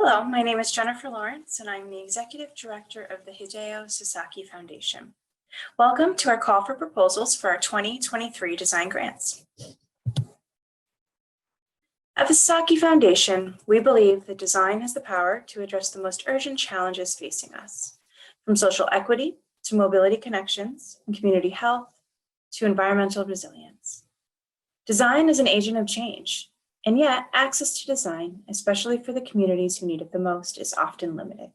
Hello, my name is Jennifer Lawrence, and I'm the Executive Director of the Hideo Sasaki Foundation. Welcome to our call for proposals for our 2023 design grants. At the Sasaki Foundation, we believe that design has the power to address the most urgent challenges facing us, from social equity to mobility connections and community health to environmental resilience. Design is an agent of change. And yet, access to design, especially for the communities who need it the most, is often limited.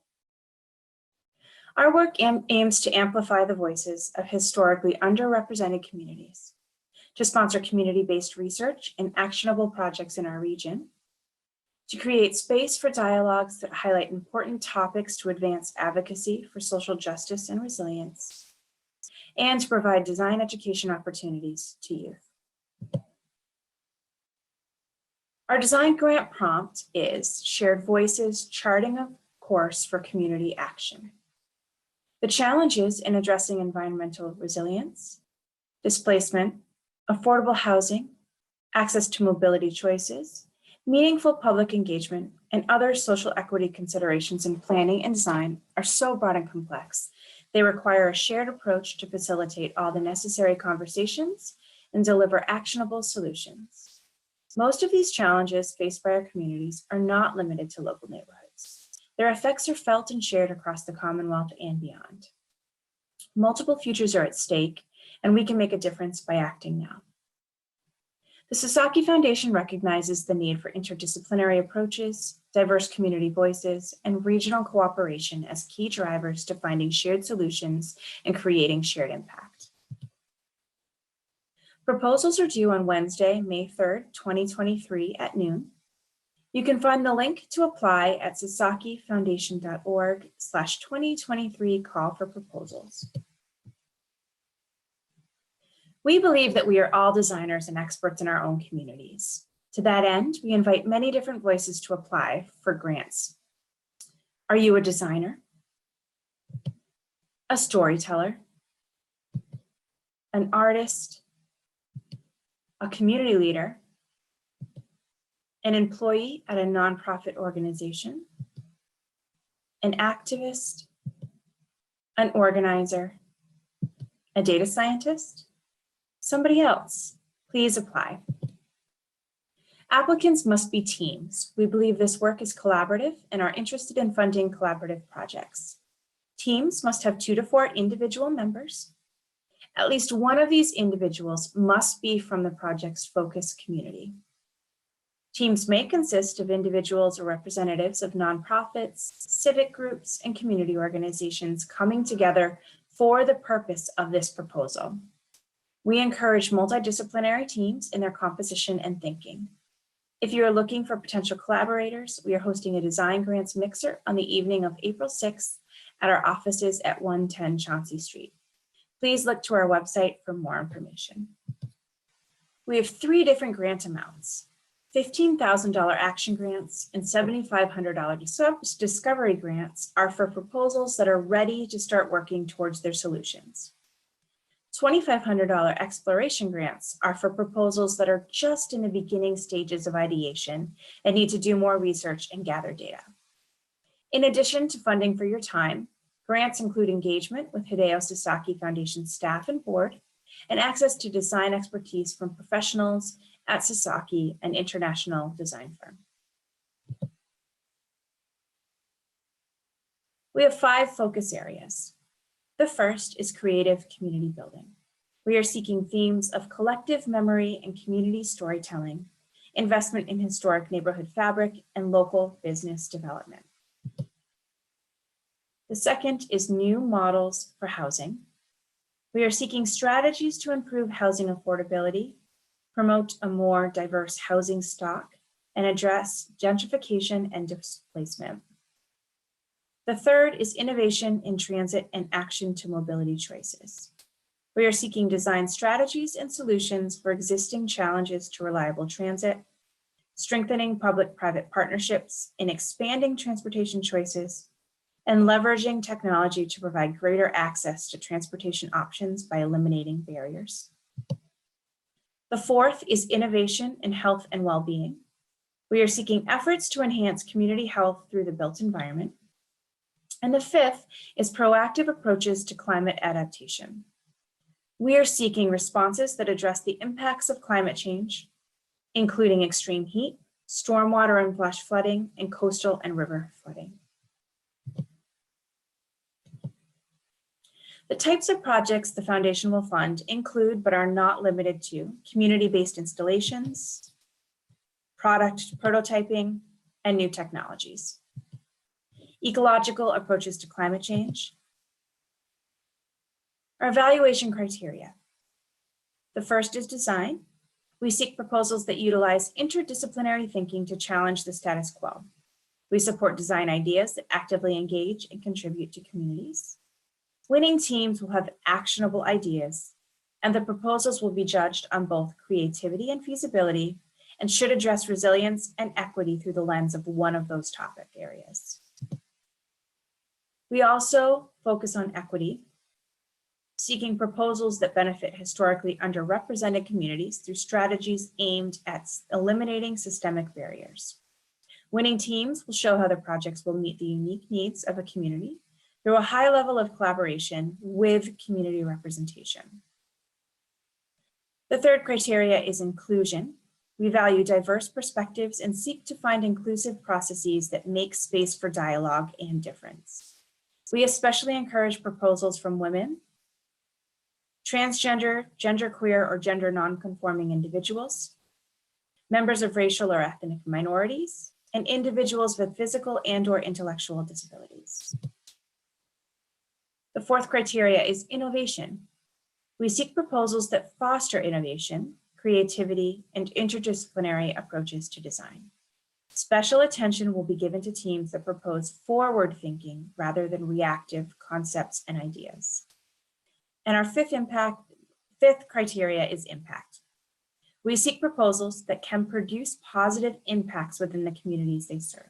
Our work aims to amplify the voices of historically underrepresented communities, to sponsor community-based research and actionable projects in our region, to create space for dialogues that highlight important topics to advance advocacy for social justice and resilience, and to provide design education opportunities to youth. Our design grant prompt is Shared Voices, Charting a Course for Community Action. The challenges in addressing environmental resilience, displacement, affordable housing, access to mobility choices, meaningful public engagement, and other social equity considerations in planning and design are so broad and complex. They require a shared approach to facilitate all the necessary conversations and deliver actionable solutions. Most of these challenges faced by our communities are not limited to local neighborhoods. Their effects are felt and shared across the Commonwealth and beyond. Multiple futures are at stake, and we can make a difference by acting now. The Sasaki Foundation recognizes the need for interdisciplinary approaches, diverse community voices, and regional cooperation as key drivers to finding shared solutions and creating shared impact. Proposals are due on Wednesday, May 3rd, 2023 at noon. You can find the link to apply at sasakifoundation.org/2023 call for proposals. We believe that we are all designers and experts in our own communities. To that end, we invite many different voices to apply for grants. Are you a designer? A storyteller? An artist? A community leader, an employee at a nonprofit organization, an activist, an organizer, a data scientist, somebody else? Please apply. Applicants must be teams. We believe this work is collaborative and are interested in funding collaborative projects. Teams must have 2 to 4 individual members. At least one of these individuals must be from the project's focus community. Teams may consist of individuals or representatives of nonprofits, civic groups, and community organizations coming together for the purpose of this proposal. We encourage multidisciplinary teams in their composition and thinking. If you are looking for potential collaborators, we are hosting a design grants mixer on the evening of April 6th at our offices at 110 Chauncey Street. Please look to our website for more information. We have 3 different grant amounts: $15,000 action grants and $7,500 discovery grants are for proposals that are ready to start working towards their solutions. $2,500 exploration grants are for proposals that are just in the beginning stages of ideation and need to do more research and gather data. In addition to funding for your time, grants include engagement with Hideo Sasaki Foundation staff and board, and access to design expertise from professionals at Sasaki, an international design firm. We have 5 focus areas. The first is creative community building. We are seeking themes of collective memory and community storytelling, investment in historic neighborhood fabric, and local business development. The second is new models for housing. We are seeking strategies to improve housing affordability, promote a more diverse housing stock, and address gentrification and displacement. The third is innovation in transit and action to mobility choices. We are seeking design strategies and solutions for existing challenges to reliable transit, strengthening public-private partnerships in expanding transportation choices, and leveraging technology to provide greater access to transportation options by eliminating barriers. The fourth is innovation in health and well-being. We are seeking efforts to enhance community health through the built environment. And the fifth is proactive approaches to climate adaptation. We are seeking responses that address the impacts of climate change, including extreme heat, stormwater and flash flooding, and coastal and river flooding. The types of projects the foundation will fund include, but are not limited to, community-based installations, product prototyping, and new technologies. Ecological approaches to climate change. Our evaluation criteria. The first is design. We seek proposals that utilize interdisciplinary thinking to challenge the status quo. We support design ideas that actively engage and contribute to communities. Winning teams will have actionable ideas, and the proposals will be judged on both creativity and feasibility, and should address resilience and equity through the lens of one of those topic areas. We also focus on equity, seeking proposals that benefit historically underrepresented communities through strategies aimed at eliminating systemic barriers. Winning teams will show how the projects will meet the unique needs of a community through a high level of collaboration with community representation. The third criteria is inclusion. We value diverse perspectives and seek to find inclusive processes that make space for dialogue and difference. We especially encourage proposals from women, transgender, genderqueer, or gender nonconforming individuals, members of racial or ethnic minorities, and individuals with physical and/or intellectual disabilities. The fourth criteria is innovation. We seek proposals that foster innovation, creativity, and interdisciplinary approaches to design. Special attention will be given to teams that propose forward-thinking rather than reactive concepts and ideas. And our fifth criteria is impact. We seek proposals that can produce positive impacts within the communities they serve.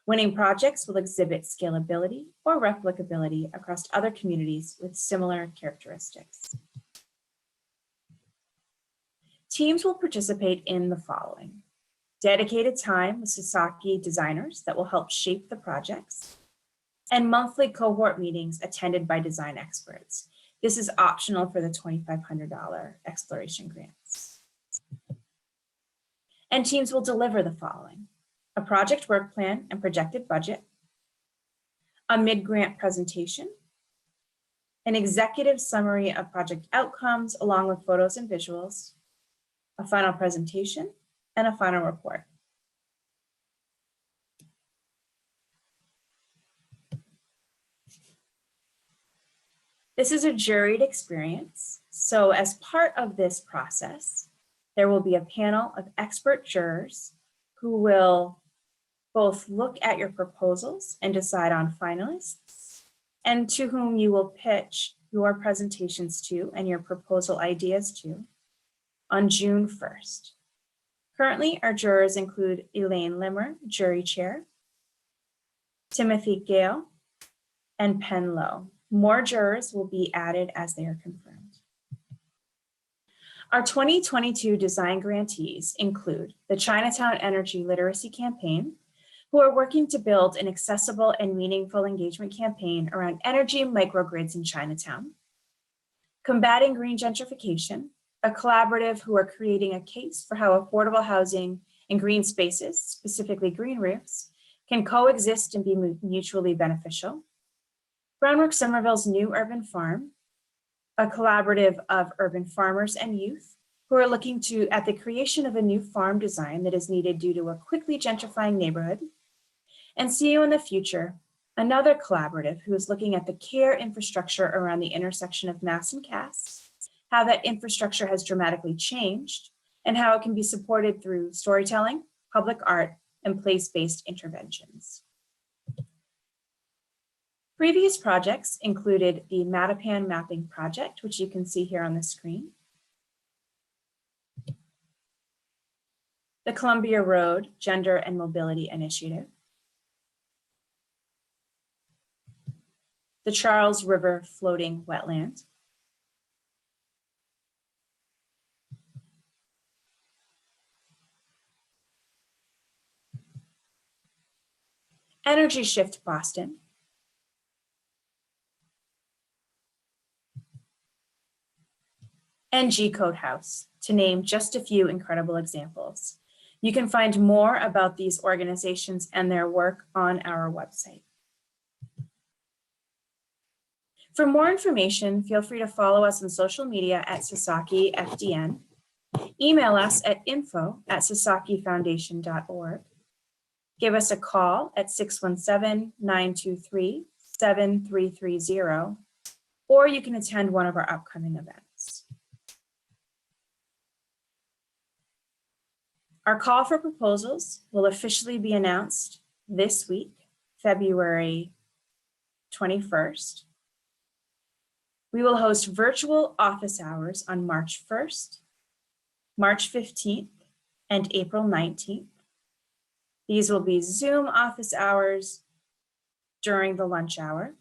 Winning projects will exhibit scalability or replicability across other communities with similar characteristics. Teams will participate in the following: dedicated time with Sasaki designers that will help shape the projects, and monthly cohort meetings attended by design experts. This is optional for the $2,500 exploration grants. And teams will deliver the following: a project work plan and projected budget, a mid-grant presentation, an executive summary of project outcomes along with photos and visuals, a final presentation, and a final report. This is a juried experience. So as part of this process, there will be a panel of expert jurors who will both look at your proposals and decide on finalists, and to whom you will pitch your presentations to and your proposal ideas to on June 1st. Currently, our jurors include Elaine Limmer, jury chair, Timothy Gale, and Penn Lowe. More jurors will be added as they are confirmed. Our 2022 design grantees include the Chinatown Energy Literacy Campaign, who are working to build an accessible and meaningful engagement campaign around energy microgrids in Chinatown. Combating Green Gentrification, a collaborative who are creating a case for how affordable housing and green spaces, specifically green roofs, can coexist and be mutually beneficial. Groundwork Somerville's New Urban Farm, a collaborative of urban farmers and youth who are looking at the creation of a new farm design that is needed due to a quickly gentrifying neighborhood. And See You in the Future, another collaborative who is looking at the care infrastructure around the intersection of Mass and Cass, how that infrastructure has dramatically changed, and how it can be supported through storytelling, public art, and place-based interventions. Previous projects included the Mattapan Mapping Project, which you can see here on the screen, the Columbia Road Gender and Mobility Initiative, the Charles River Floating Wetland, Energy Shift Boston, and G Code House, to name just a few incredible examples. You can find more about these organizations and their work on our website. For more information, feel free to follow us on social media at Sasaki FDN. Email us at info@sasakifoundation.org. Give us a call at 617-923-7330, or you can attend one of our upcoming events. Our call for proposals will officially be announced this week, February 21st. We will host virtual office hours on March 1st, March 15th, and April 19th. These will be Zoom office hours during the lunch hour.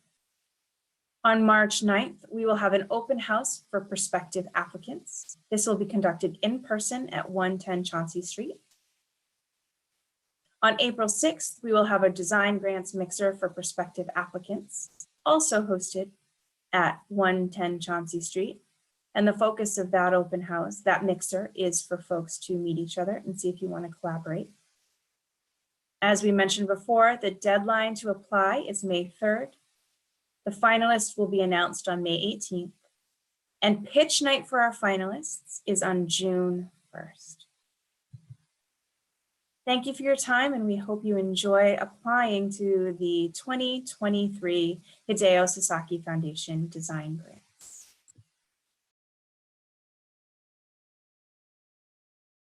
On March 9th, we will have an open house for prospective applicants. This will be conducted in person at 110 Chauncey Street. On April 6th, we will have a design grants mixer for prospective applicants, also hosted at 110 Chauncey Street. And the focus of that open house, that mixer, is for folks to meet each other and see if you want to collaborate. As we mentioned before, the deadline to apply is May 3rd. The finalists will be announced on May 18th. And pitch night for our finalists is on June 1st. Thank you for your time, and we hope you enjoy applying to the 2023 Hideo Sasaki Foundation Design Grant.